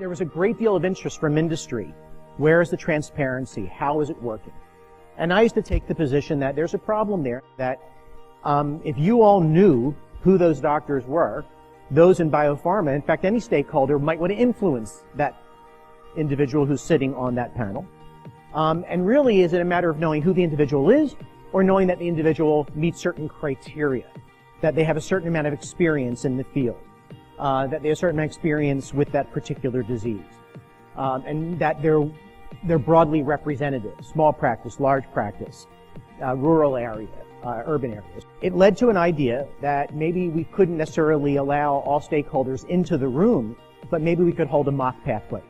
There was a great deal of interest from industry. Where is the transparency? How is it working? And I used to take the position that there's a problem there, that if you all knew who those doctors were, those in biopharma, in fact, any stakeholder might want to influence that individual who's sitting on that panel. And really, is it a matter of knowing who the individual is, or knowing that the individual meets certain criteria, that they have a certain amount of experience in the field, that they have a certain amount of experience with that particular disease, and that they're broadly representative, small practice, large practice, rural area, urban areas. It led to an idea that maybe we couldn't necessarily allow all stakeholders into the room, but maybe we could hold a mock pathway.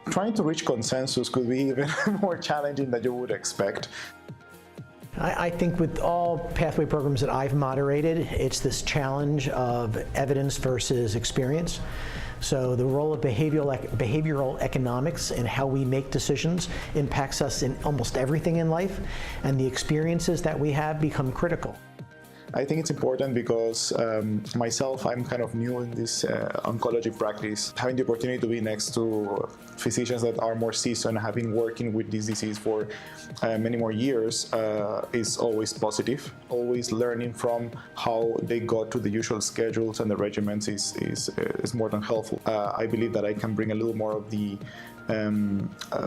Trying to reach consensus could be even more challenging than you would expect. I think with all pathway programs that I've moderated, it's this challenge of evidence versus experience. So the role of behavioral economics and how we make decisions impacts us in almost everything in life, and the experiences that we have become critical. I think it's important because myself, I'm kind of new in this oncology practice. Having the opportunity to be next to physicians that are more seasoned, having working with this disease for many more years is always positive. Always learning from how they go to the usual schedules and the regimens is more than helpful. I believe that I can bring a little more of the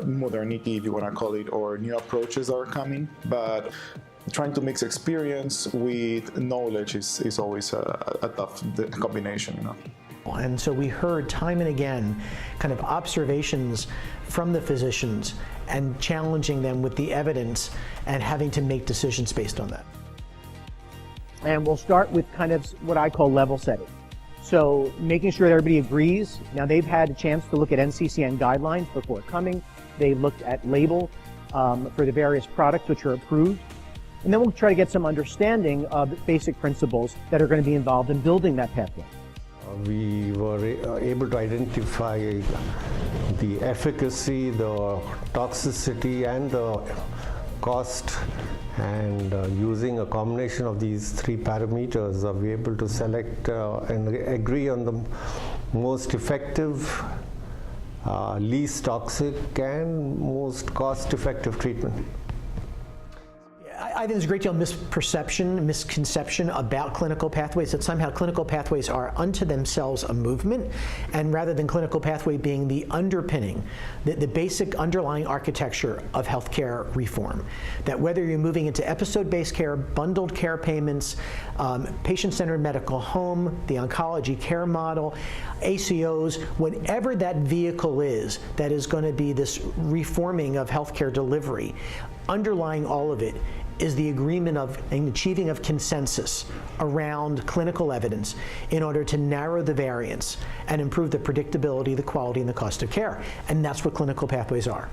modernity, if you want to call it, or new approaches that are coming, but trying to mix experience with knowledge is always a tough combination, you know. And so we heard time and again kind of observations from the physicians and challenging them with the evidence and having to make decisions based on that. And we'll start with kind of what I call level setting. So making sure that everybody agrees. Now, they've had a chance to look at NCCN guidelines before coming. They looked at label for the various products which are approved. And then we'll try to get some understanding of basic principles that are going to be involved in building that pathway. We were able to identify the efficacy, the toxicity, and the cost, and using a combination of these three parameters, we were able to select and agree on the most effective, least toxic, and most cost-effective treatment. I think there's a great deal of misconception about clinical pathways, that somehow clinical pathways are unto themselves a movement, and rather than clinical pathway being the underpinning, the basic underlying architecture of healthcare reform. That whether you're moving into episode-based care, bundled care payments, patient-centered medical home, the oncology care model, ACOs, whatever that vehicle is that is going to be this reforming of healthcare delivery, underlying all of it is the agreement of and achieving of consensus around clinical evidence in order to narrow the variance and improve the predictability, the quality, and the cost of care. And that's what clinical pathways are.